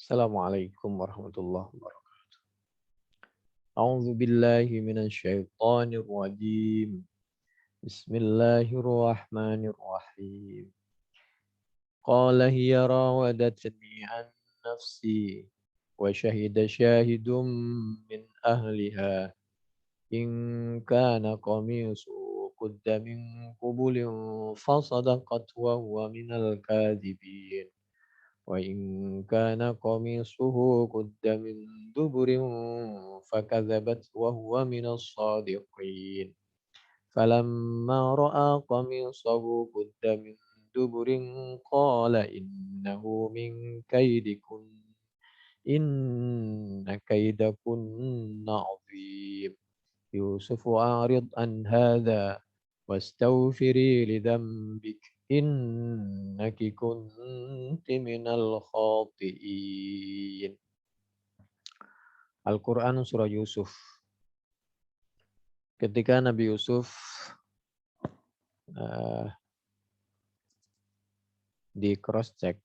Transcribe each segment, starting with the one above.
Assalamualaikum warahmatullahi wabarakatuh. A'udzu billahi minasyaitonir rajim. Bismillahirrahmanirrahim. Qala hiya rawadatni an nafsi wa shahida syahidum min ahliha in kana qamisu qudda min qubulin fasadaqat wa huwa minal kadhibin. وإن كان قميصه قد من دبر فكذبت وهو من الصادقين فلما رأى قميصه قد من دبر قال إنه من كيدكن إن كيدكن عظيم يوسف أعرض عن هذا واستغفري لذنبك إنك كنت من الخاطئين. Al-Quran Surah Yusuf. Ketika Nabi Yusuf uh, di cross check,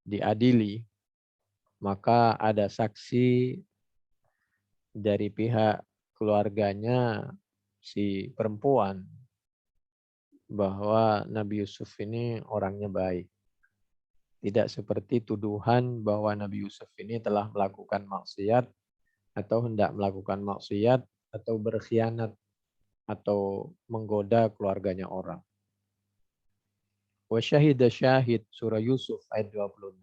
diadili, maka ada saksi dari pihak keluarganya si perempuan bahwa Nabi Yusuf ini orangnya baik. Tidak seperti tuduhan bahwa Nabi Yusuf ini telah melakukan maksiat atau hendak melakukan maksiat atau berkhianat atau menggoda keluarganya orang. Wa syahida syahid surah Yusuf ayat 26.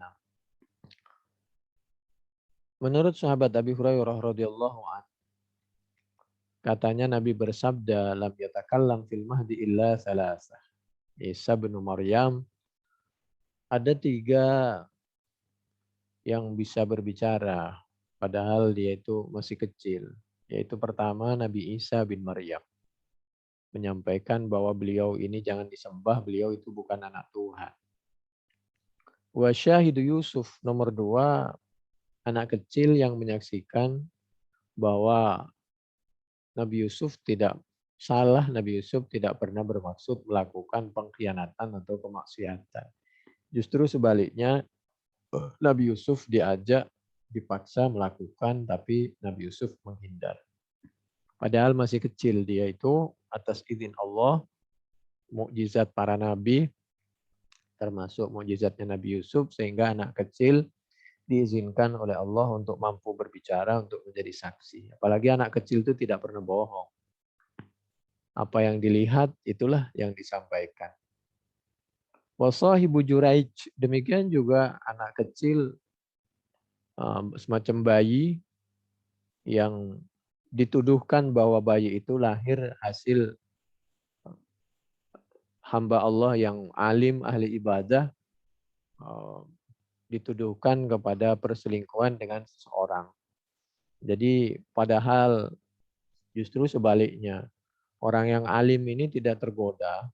Menurut sahabat Abi Hurairah radhiyallahu anhu, katanya Nabi bersabda, lam yatakallam fil mahdi illa salasah. Isa bin Maryam, ada 3 yang bisa berbicara, padahal dia itu masih kecil. Yaitu pertama Nabi Isa bin Maryam. Menyampaikan bahwa beliau ini jangan disembah, beliau itu bukan anak Tuhan. Wa syahidu Yusuf, nomor 2, anak kecil yang menyaksikan bahwa Nabi Yusuf tidak salah, Nabi Yusuf tidak pernah bermaksud melakukan pengkhianatan atau kemaksiatan. Justru sebaliknya, Nabi Yusuf diajak, dipaksa melakukan, tapi Nabi Yusuf menghindar. Padahal masih kecil dia itu, atas izin Allah, mukjizat para nabi, termasuk mukjizatnya Nabi Yusuf, sehingga anak kecil diizinkan oleh Allah untuk mampu berbicara, untuk menjadi saksi. Apalagi anak kecil itu tidak pernah bohong. Apa yang dilihat, itulah yang disampaikan. Wasahibu Juraij, demikian juga anak kecil, semacam bayi, yang dituduhkan bahwa bayi itu lahir hasil hamba Allah yang alim, ahli ibadah, dituduhkan kepada perselingkuhan dengan seseorang. Jadi padahal justru sebaliknya, orang yang alim ini tidak tergoda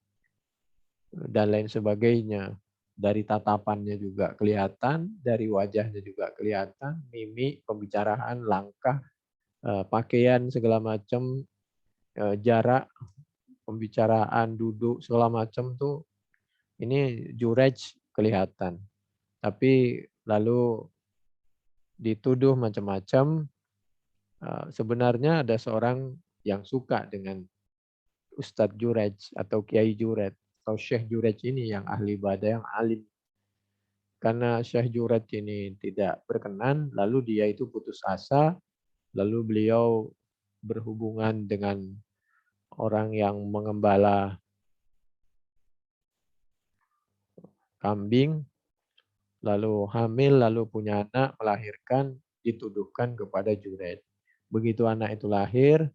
dan lain sebagainya. Dari tatapannya juga kelihatan, dari wajahnya juga kelihatan, mimik, pembicaraan, langkah, pakaian segala macam, jarak, pembicaraan, duduk segala macam tuh ini Jurej kelihatan. Tapi lalu dituduh macam-macam. Sebenarnya ada seorang yang suka dengan Ustadz Jurej atau Kiai Jurej atau Syekh Jurej ini yang ahli ibadah, yang alim. Karena Syekh Jurej ini tidak berkenan, lalu dia itu putus asa, lalu beliau berhubungan dengan orang yang mengembala kambing, lalu hamil, lalu punya anak, melahirkan, dituduhkan kepada Jurej. Begitu anak itu lahir,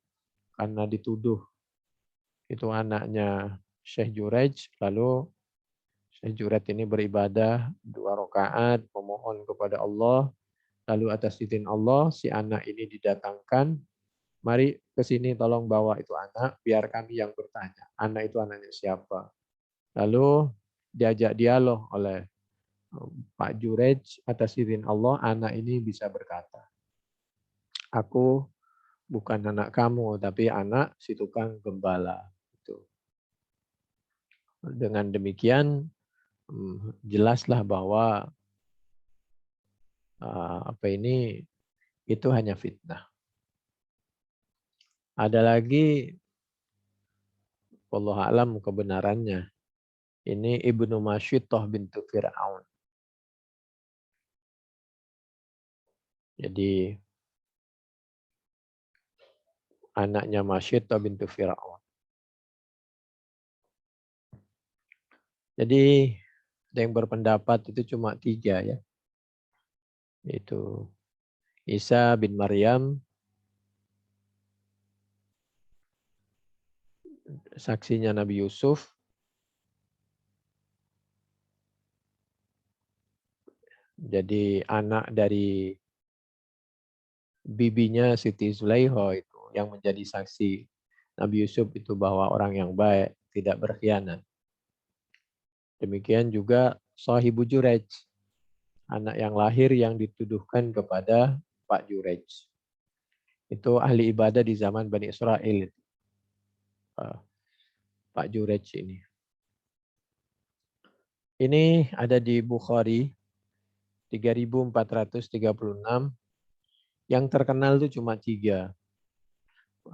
karena dituduh itu anaknya Syekh Jurej, lalu Syekh Jurej ini beribadah 2 rakaat, memohon kepada Allah, lalu atas izin Allah, si anak ini didatangkan, mari ke sini tolong bawa itu anak, biar kami yang bertanya, anak itu anaknya siapa. Lalu diajak dialog oleh Pak Jurej, atas izin Allah, anak ini bisa berkata, aku bukan anak kamu, tapi anak si tukang gembala. Dengan demikian, jelaslah bahwa apa ini itu hanya fitnah. Ada lagi, wallahu alam kebenarannya. Ini Ibnu Masyitah bintu Fir'aun. Jadi anaknya Masyitah bintu Fir'aun. Jadi ada yang berpendapat itu cuma 3 ya. Itu Isa bin Maryam, saksinya Nabi Yusuf, jadi anak dari bibinya Siti Zulaiha itu yang menjadi saksi Nabi Yusuf itu bahwa orang yang baik, tidak berkhianat. Demikian juga Sahibu Jurej, anak yang lahir yang dituduhkan kepada Pak Jurej. Itu ahli ibadah di zaman Bani Israel. Pak Jurej ini. Ini ada di Bukhari 3436. Yang terkenal itu cuma 3.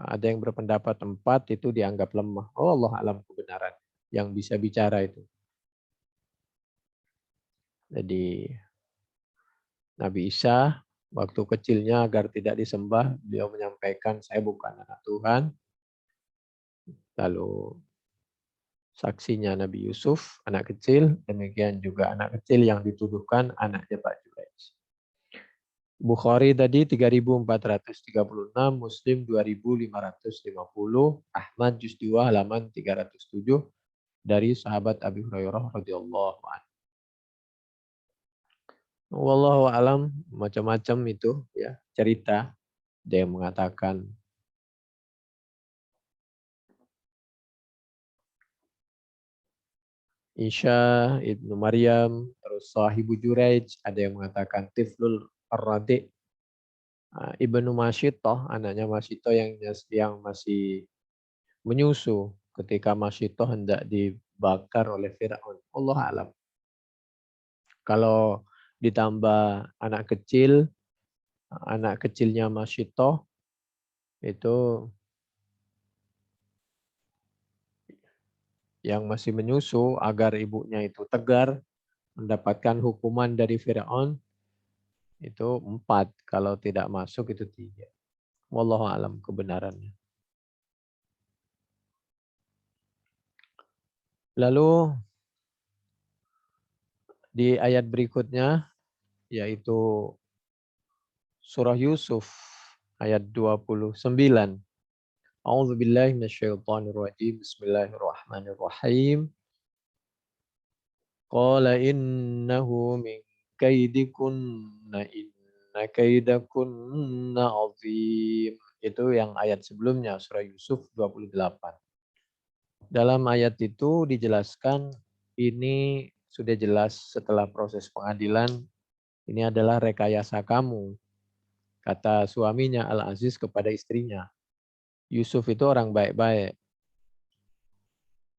Ada yang berpendapat 4 itu dianggap lemah. Oh Allah alam kebenaran. Yang bisa bicara itu. Jadi Nabi Isa waktu kecilnya agar tidak disembah, beliau menyampaikan saya bukan anak Tuhan. Lalu saksinya Nabi Yusuf, anak kecil, demikian juga anak kecil yang dituduhkan anaknya Pak Jurej. Bukhari tadi 3436, Muslim 2550, Ahmad juz 2 halaman 307 dari sahabat Abi Hurairah radhiyallahu anhu. Wallahu alam, macam-macam itu ya cerita. Ada yang mengatakan Isya ibnu Maryam, terus Sahibu Jurej, ada yang mengatakan Tiflul Ar-Radi, Ibnu Masyitah, anaknya Masyitah yang masih menyusu ketika Masyitah hendak dibakar oleh Fir'aun. Allah alam. Kalau ditambah anak kecilnya Masyitah itu yang masih menyusu agar ibunya itu tegar, mendapatkan hukuman dari Fir'aun, itu 4. Kalau tidak masuk itu 3. Wallahu alam kebenarannya. Lalu di ayat berikutnya, yaitu surah Yusuf ayat 29. A'udzubillahi minasyaitonirrajim. Bismillahirrahmanirrahim. Qala innahu min kaidikunna inna kaidakunna azim. Itu yang ayat sebelumnya, surah Yusuf 28. Dalam ayat itu dijelaskan, ini sudah jelas setelah proses pengadilan, ini adalah rekayasa kamu. Kata suaminya Al-Aziz kepada istrinya. Yusuf itu orang baik-baik.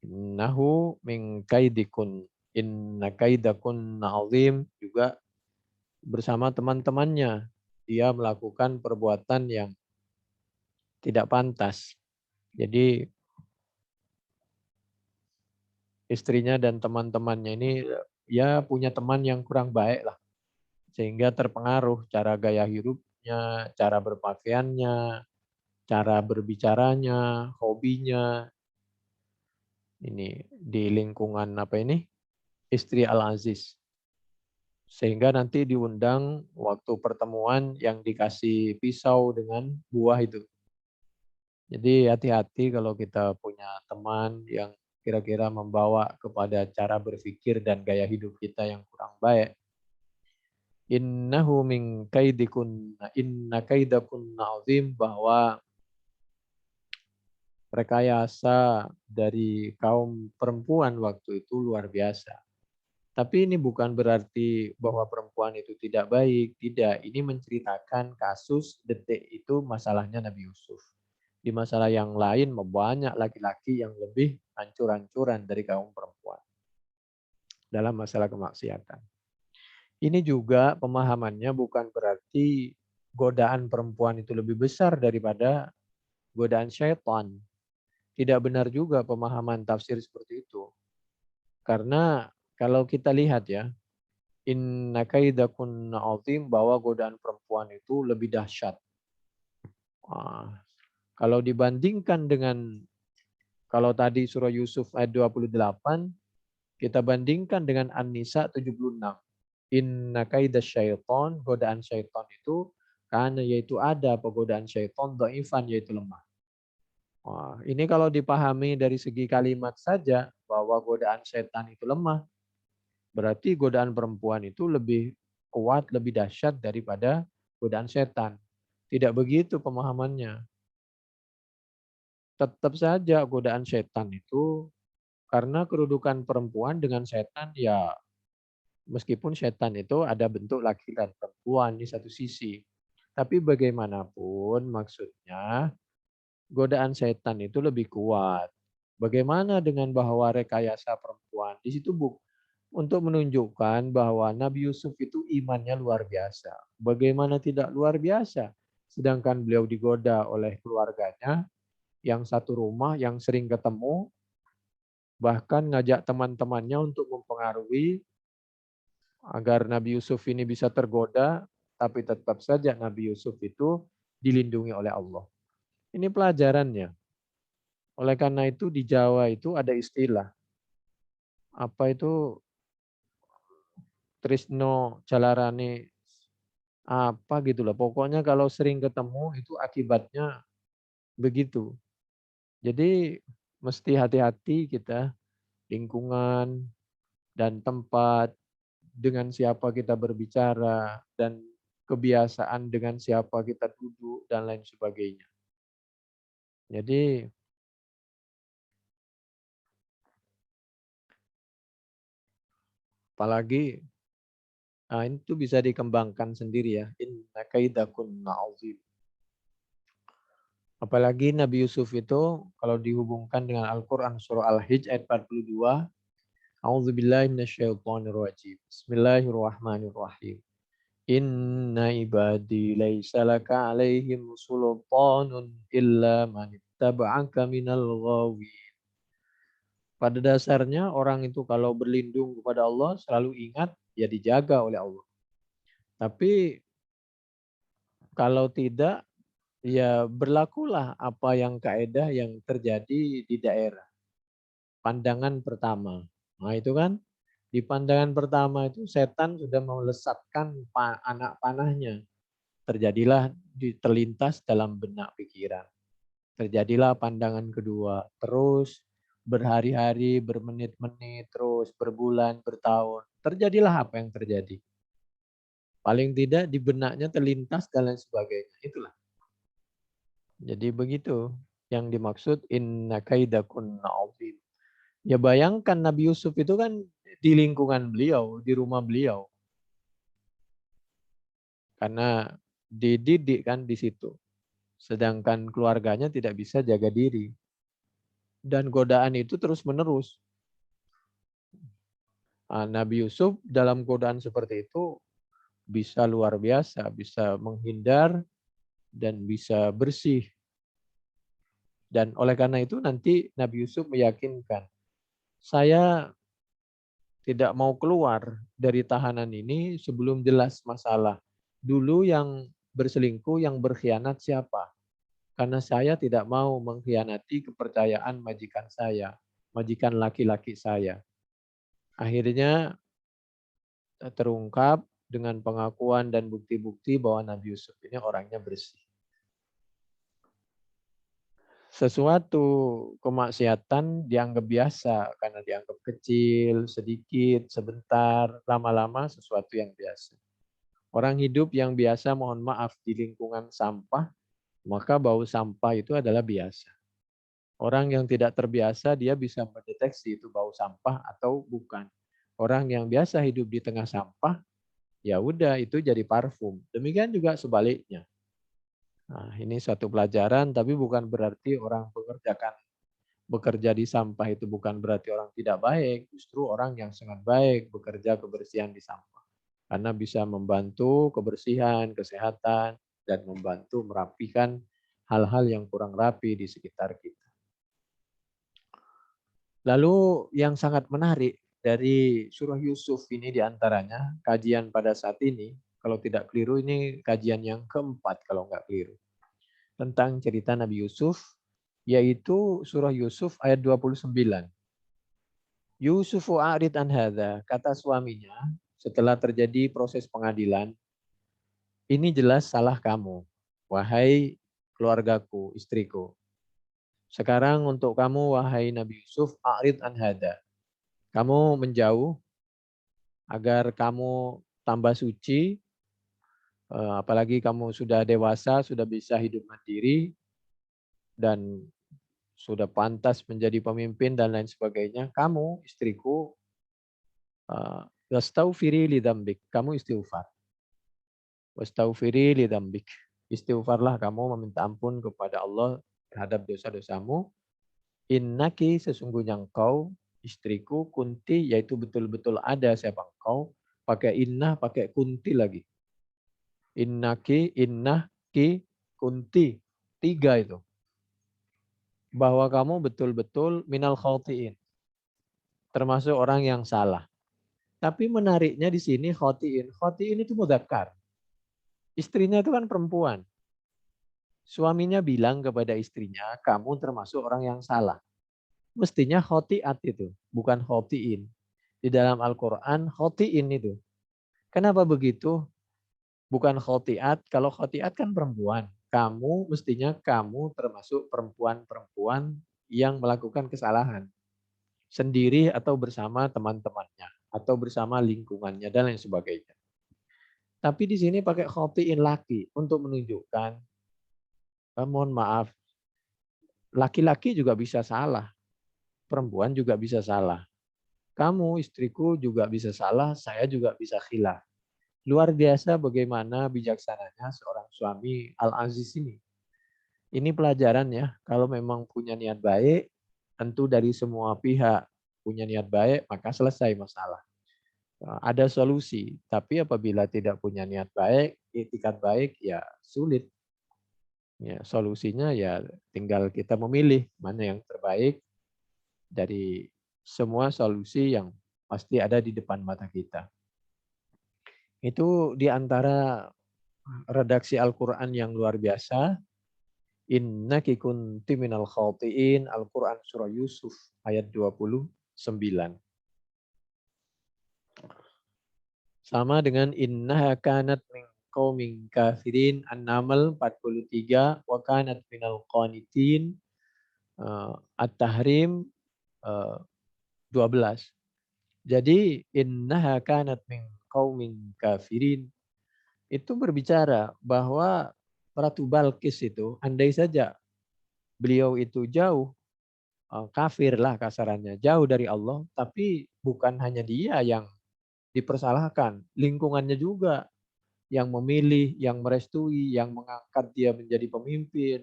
Innahu min kaidikun. Inna kaidakun azim, juga bersama teman-temannya. Dia melakukan perbuatan yang tidak pantas. Jadi istrinya dan teman-temannya ini ya punya teman yang kurang baik lah. Sehingga terpengaruh cara gaya hidupnya, cara berpakaiannya, cara berbicaranya, hobinya. Ini di lingkungan apa ini? Istri Al-Aziz. Sehingga nanti diundang waktu pertemuan yang dikasih pisau dengan buah itu. Jadi hati-hati kalau kita punya teman yang kira-kira membawa kepada cara berpikir dan gaya hidup kita yang kurang baik. Innahu min kaidikunna inna kaidakunna azim, bahwa rekayasa dari kaum perempuan waktu itu luar biasa. Tapi ini bukan berarti bahwa perempuan itu tidak baik, tidak. Ini menceritakan kasus detik itu masalahnya Nabi Yusuf. Di masalah yang lain banyak laki-laki yang lebih hancur-hancuran dari kaum perempuan dalam masalah kemaksiatan. Ini juga pemahamannya bukan berarti godaan perempuan itu lebih besar daripada godaan syaitan. Tidak benar juga pemahaman tafsir seperti itu. Karena kalau kita lihat ya, inna kaidakunna azim, bahwa godaan perempuan itu lebih dahsyat. Kalau dibandingkan dengan, kalau tadi surah Yusuf ayat 28, kita bandingkan dengan An-Nisa 76. Inna kaidah syaiton, godaan syaiton itu, karena yaitu ada apa godaan syaiton, dhaifan yaitu lemah. Wah, ini kalau dipahami dari segi kalimat saja, bahwa godaan setan itu lemah, berarti godaan perempuan itu lebih kuat, lebih dahsyat daripada godaan setan. Tidak begitu pemahamannya. Tetap saja godaan setan itu, karena kedudukan perempuan dengan setan, ya meskipun setan itu ada bentuk laki dan perempuan di satu sisi. Tapi bagaimanapun maksudnya, godaan setan itu lebih kuat. Bagaimana dengan bahwa rekayasa perempuan? Di situ untuk menunjukkan bahwa Nabi Yusuf itu imannya luar biasa. Bagaimana tidak luar biasa? Sedangkan beliau digoda oleh keluarganya yang satu rumah, yang sering ketemu, bahkan ngajak teman-temannya untuk mempengaruhi agar Nabi Yusuf ini bisa tergoda, tapi tetap saja Nabi Yusuf itu dilindungi oleh Allah. Ini pelajarannya. Oleh karena itu di Jawa itu ada istilah, apa itu, Trisno Jalarane apa gitu lah. Pokoknya kalau sering ketemu itu akibatnya begitu. Jadi mesti hati-hati kita, lingkungan dan tempat, dengan siapa kita berbicara, dan kebiasaan dengan siapa kita duduk dan lain sebagainya. Jadi apalagi itu bisa dikembangkan sendiri ya. Inna kaidakunna azim. Apalagi Nabi Yusuf itu kalau dihubungkan dengan Al-Quran surah Al-Hijj ayat 42. A'udzubillahi minasyaitonirrajim. Bismillahirrahmanirrahim. Inna ibadi laisa laka alaihim sultanun illa man ittaba'aka minal ghawin. Pada dasarnya orang itu kalau berlindung kepada Allah selalu ingat ya dijaga oleh Allah. Tapi kalau tidak, ya berlakulah apa yang kaedah yang terjadi di daerah. Pandangan pertama. Nah itu kan, di pandangan pertama itu setan sudah melesatkan anak panahnya. Terjadilah terlintas dalam benak pikiran. Terjadilah pandangan kedua. Terus berhari-hari, bermenit-menit, terus berbulan, bertahun. Terjadilah apa yang terjadi. Paling tidak di benaknya terlintas dan lain sebagainya. Itulah. Jadi begitu yang dimaksud inna kaidakunna azim. Ya bayangkan Nabi Yusuf itu kan di lingkungan beliau, di rumah beliau. Karena dididik kan di situ. Sedangkan keluarganya tidak bisa jaga diri. Dan godaan itu terus menerus. Nabi Yusuf dalam godaan seperti itu bisa luar biasa, bisa menghindar dan bisa bersih. Dan oleh karena itu nanti Nabi Yusuf meyakinkan, saya tidak mau keluar dari tahanan ini sebelum jelas masalah. Dulu yang berselingkuh, yang berkhianat siapa? Karena saya tidak mau mengkhianati kepercayaan majikan saya, majikan laki-laki saya. Akhirnya terungkap dengan pengakuan dan bukti-bukti bahwa Nabi Yusuf ini orangnya bersih. Sesuatu kemaksiatan dianggap biasa karena dianggap kecil, sedikit, sebentar, lama-lama sesuatu yang biasa. Orang hidup yang biasa, mohon maaf, di lingkungan sampah, maka bau sampah itu adalah biasa. Orang yang tidak terbiasa, dia bisa mendeteksi itu bau sampah atau bukan. Orang yang biasa hidup di tengah sampah, ya udah itu jadi parfum. Demikian juga sebaliknya. Nah, ini satu pelajaran, tapi bukan berarti orang bekerja di sampah itu bukan berarti orang tidak baik. Justru orang yang sangat baik bekerja kebersihan di sampah. karena bisa membantu kebersihan, kesehatan, dan membantu merapikan hal-hal yang kurang rapi di sekitar kita. Lalu yang sangat menarik dari surah Yusuf ini diantaranya, kajian pada saat ini, kalau tidak keliru ini kajian yang keempat kalau nggak keliru. Tentang cerita Nabi Yusuf, yaitu surah Yusuf ayat 29. Yusufu a'rid an hadza, kata suaminya setelah terjadi proses pengadilan, ini jelas salah kamu, wahai keluargaku, istriku. Sekarang untuk kamu, wahai Nabi Yusuf, a'rid an hadza. Kamu menjauh agar kamu tambah suci, apalagi kamu sudah dewasa, sudah bisa hidup mandiri, dan sudah pantas menjadi pemimpin dan lain sebagainya. Kamu, istriku, wastaghfiri li dzambik. Kamu istighfar. Wastaghfiri li dzambik. Istighfarlah kamu meminta ampun kepada Allah terhadap dosa-dosamu. Innaki sesungguhnya engkau, istriku, kunti, yaitu betul-betul ada siapa engkau. Pakai innah, pakai kunti lagi. Innaki, innah, ki, kunti. 3 itu. Bahwa kamu betul-betul minal khawti'in. Termasuk orang yang salah. Tapi menariknya di sini khotiin. Khotiin itu mudzakkar. Istrinya itu kan perempuan. Suaminya bilang kepada istrinya, kamu termasuk orang yang salah. Mestinya khotiat itu, bukan khotiin. Di dalam Al-Quran, khotiin itu. Kenapa begitu? Bukan khotiat. Kalau khotiat kan perempuan. Kamu, mestinya kamu termasuk perempuan-perempuan yang melakukan kesalahan. Sendiri atau bersama teman-temannya. Atau bersama lingkungannya dan lain sebagainya. Tapi di sini pakai khotiin laki untuk menunjukkan, mohon maaf, laki-laki juga bisa salah, perempuan juga bisa salah. Kamu, istriku juga bisa salah, saya juga bisa khilaf. Luar biasa bagaimana bijaksananya seorang suami Al-Aziz ini. Ini pelajaran ya, kalau memang punya niat baik, tentu dari semua pihak punya niat baik, maka selesai masalah. Ada solusi, tapi apabila tidak punya niat baik, itikat baik, ya sulit. Ya, solusinya ya tinggal kita memilih mana yang terbaik dari semua solusi yang pasti ada di depan mata kita. Itu di antara redaksi Al-Quran yang luar biasa. Innaki kunti minal khawti'in, Al-Quran surah Yusuf ayat 29. Sama dengan innaha kanat min qaumin kafirin, An-Naml 43, wa kanat minal qanitin, At-Tahrim 12. Jadi innaha kanat min qaumin kafirin itu berbicara bahwa Ratu Balkis itu andai saja beliau itu jauh, kafir lah kasarannya, jauh dari Allah, tapi bukan hanya dia yang dipersalahkan, lingkungannya juga yang memilih, yang merestui, yang mengangkat dia menjadi pemimpin.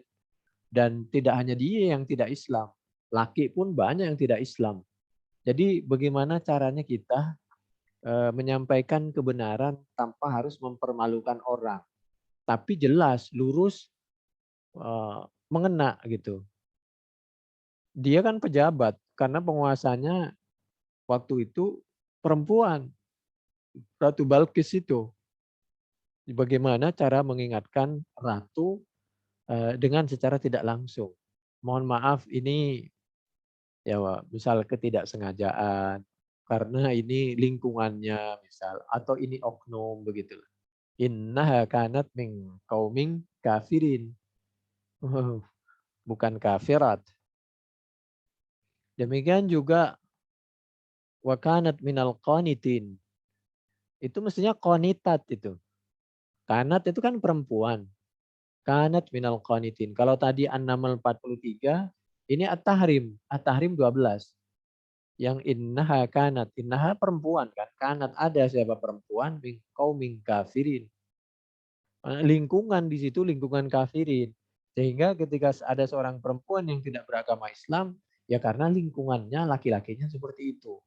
Dan tidak hanya dia yang tidak Islam, laki pun banyak yang tidak Islam. Jadi bagaimana caranya kita menyampaikan kebenaran tanpa harus mempermalukan orang, tapi jelas, lurus, mengena gitu. Dia kan pejabat karena penguasanya waktu itu perempuan, Ratu Balkis itu. Bagaimana cara mengingatkan ratu dengan secara tidak langsung. Mohon maaf ini ya misal ketidaksengajaan karena ini lingkungannya misal atau ini oknum begitu. Innaha kanat min qauming kafirin. Bukan kafirat. Demikian juga wakanat minal qanitin. Itu mestinya qanitat itu. Kanat itu kan perempuan. Kanat minal qanitin. Kalau tadi An-Naml 43, ini At-Tahrim. At-Tahrim 12. Yang innaha kanat. Innaha perempuan kan. Kanat ada siapa perempuan. Min qauming kafirin. Lingkungan di situ lingkungan kafirin. Sehingga ketika ada seorang perempuan yang tidak beragama Islam, ya karena lingkungannya laki-lakinya seperti itu.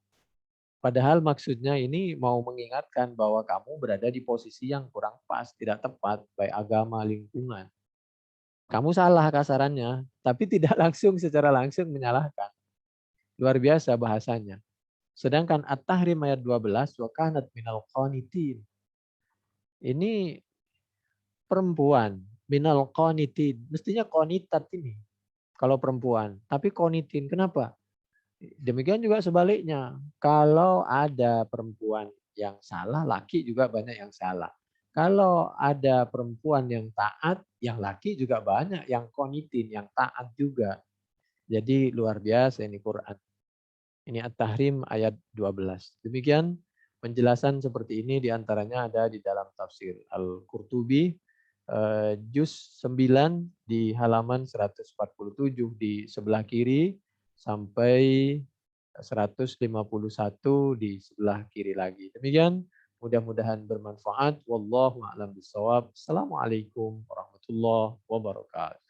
Padahal maksudnya ini mau mengingatkan bahwa kamu berada di posisi yang kurang pas, tidak tepat, baik agama, lingkungan. Kamu salah kasarannya, tapi tidak langsung secara langsung menyalahkan. Luar biasa bahasanya. Sedangkan At-Tahrim ayat 12, wa kanat minal qanitin. Ini perempuan, minal qanitin. Mestinya qanitat ini kalau perempuan, tapi qanitin. Kenapa? Demikian juga sebaliknya. Kalau ada perempuan yang salah, laki juga banyak yang salah. Kalau ada perempuan yang taat, yang laki juga banyak yang qanitin, yang taat juga. Jadi luar biasa ini Quran. Ini At-Tahrim ayat 12. Demikian penjelasan seperti ini diantaranya ada di dalam tafsir Al-Qurtubi juz 9 di halaman 147 di sebelah kiri sampai 151 di sebelah kiri lagi. Demikian mudah-mudahan bermanfaat. Wallahu a'lam bishawab. Assalamualaikum warahmatullahi wabarakatuh.